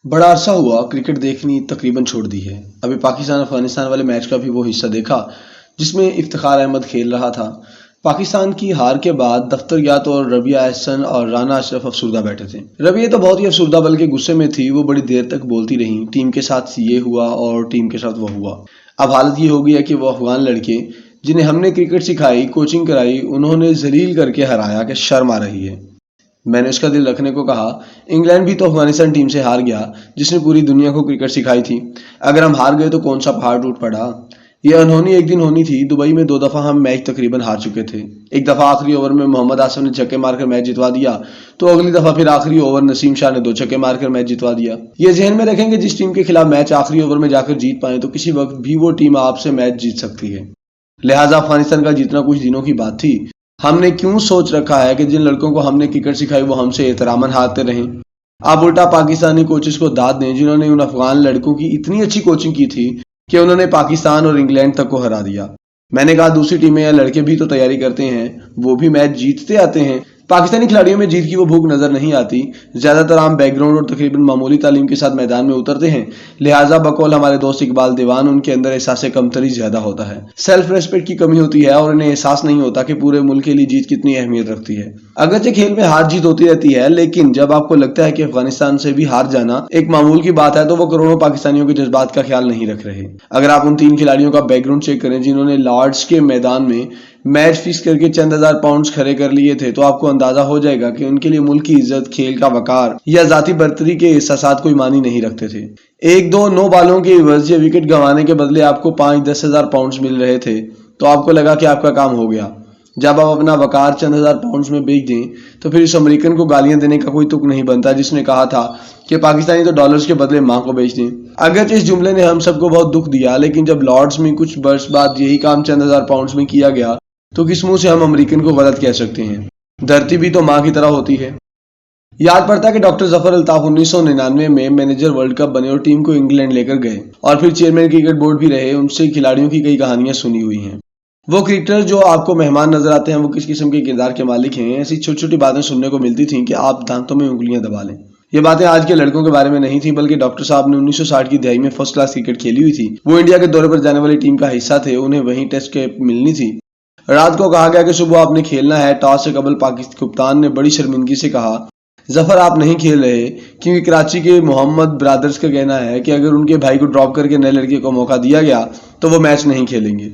बड़ा अरसा हुआ क्रिकेट देखनी तकरीबन छोड़ दी है। अभी पाकिस्तान अफगानिस्तान वाले मैच का भी वो हिस्सा देखा जिसमें इफ्तिखार अहमद खेल रहा था। पाकिस्तान की हार के बाद दफ्तर गया तो रबिया एहसन और राना अशरफ अफसुर्दा बैठे थे। रबिया तो बहुत ही अफसुर्दा बल्कि गुस्से में थी। वो बड़ी देर तक बोलती रही, टीम के साथ ये हुआ और टीम के साथ वो हुआ। अब हालत ये हो गई है कि वो अफगान लड़के जिन्हें हमने क्रिकेट सिखाई, कोचिंग कराई, उन्होंने जलील करके हराया कि शर्म आ रही है। मैंने उसका दिल रखने को कहा। इंग्लैंड भी तो अफगानिस्तान टीम से हार गया जिसने पूरी दुनिया को क्रिकेट सिखाई थी। अगर हम हार गए तो कौन सा पहाड़ टूट पड़ा। यह अनहोनी एक दिन होनी थी। दुबई में 2 दफ़ा हम मैच तकरीबन हार चुके थे। एक दफ़ा आखिरी ओवर में मोहम्मद आसिफ ने छक्के मारकर मैच जितवा दिया, तो अगली दफ़ा फिर आखिरी ओवर नसीम शाह ने 2 छक्के मारकर मैच जितवा दिया। ये जहन में रखेंगे, जिस टीम के खिलाफ मैच आखिरी ओवर में जाकर जीत पाए तो किसी वक्त भी वो टीम आपसे मैच जीत सकती है। लिहाजा अफगानिस्तान का जीतना कुछ दिनों की बात थी। हमने क्यों सोच रखा है कि जिन लड़कों को हमने क्रिकेट सिखाई वो हमसे एहतरामन हारते रहें। आप उल्टा पाकिस्तानी कोचेस को दाद दें जिन्होंने उन अफगान लड़कों की इतनी अच्छी कोचिंग की थी कि उन्होंने पाकिस्तान और इंग्लैंड तक को हरा दिया। मैंने कहा दूसरी टीमें या लड़के भी तो तैयारी करते हैं, वो भी मैच जीतते आते हैं। पाकिस्तानी खिलाड़ियों में जीत की वो भूख नजर नहीं आती। ज्यादातर आम बैकग्राउंड और तकरीबन मामूली तालीम के साथ मैदान में उतरते हैं। लिहाजा बकौल हमारे दोस्त इकबाल दीवान, उनके अंदर एहसास कमतरी ज्यादा होता है, सेल्फ रेस्पेक्ट की कमी होती है और इन्हें एहसास नहीं होता कि पूरे मुल्क के लिए जीत कितनी अहमियत रखती है। अगरचे खेल में हार जीत होती रहती है, लेकिन जब आपको लगता है कि अफगानिस्तान से भी हार जाना एक मामूल की बात है तो वो करोड़ों पाकिस्तानियों के जज्बात का ख्याल नहीं रख रहे। अगर आप उन 3 खिलाड़ियों का बैकग्राउंड चेक करें जिन्होंने लॉर्ड्स के मैदान में मैच फिक्स करके चंद हजार पाउंड खड़े कर लिए थे, तो आपको अंदाजा हो जाएगा कि उनके लिए मुल्क की इज्जत, खेल का वकार या जाती बर्तरी के एहसास कोई मानी नहीं रखते थे। 1-2 नो बालों के एवज या विकेट गंवाने के बदले आपको 5-10 हजार पाउंड मिल रहे थे तो आपको लगा कि आपका काम हो गया। जब आप अपना वकार चंद हजार पाउंड में बेच दें तो फिर इस अमेरिकन को गालियां देने का कोई तुक नहीं बनता जिसने कहा था कि पाकिस्तानी तो डॉलर्स के बदले मां को बेच दें। अगर इस जुमले ने हम सबको बहुत दुख दिया, लेकिन जब लॉर्ड्स में कुछ वर्ष बाद यही काम चंद हजार पाउंड में किया गया तो किस मुंह से हम अमेरिकन को गलत कह सकते हैं। धरती भी तो माँ की तरह होती है। याद पड़ता है कि डॉक्टर जफर अल्ताफ 1999 में मैनेजर वर्ल्ड कप बने और टीम को इंग्लैंड लेकर गए और फिर चेयरमैन क्रिकेट बोर्ड भी रहे। उनसे खिलाड़ियों की कई कहानियां सुनी हुई हैं। वो क्रिकेटर जो आपको मेहमान नजर आते हैं वो किस किस्म के किरदार के मालिक हैं, ऐसी छोटी छोटी बातें सुनने को मिलती थी कि आप दांतों में उंगलियां दबा लें। ये बातें आज के लड़कों के बारे में नहीं थी, बल्कि डॉक्टर साहब ने 1960 की दहाई में फर्स्ट क्लास क्रिकेट खेली हुई थी। वो इंडिया के दौरे पर जाने वाली टीम का हिस्सा थे। उन्हें वहीं टेस्ट कैप मिलनी थी। रात को कहा गया कि सुबह आपने खेलना है। टॉस से कबल पाकिस्तान कप्तान ने बड़ी शर्मिंदगी से कहा, जफर आप नहीं खेल रहे, क्योंकि कराची के मोहम्मद ब्रादर्स का कहना है कि अगर उनके भाई को ड्रॉप करके नए लड़के को मौका दिया गया तो वो मैच नहीं खेलेंगे।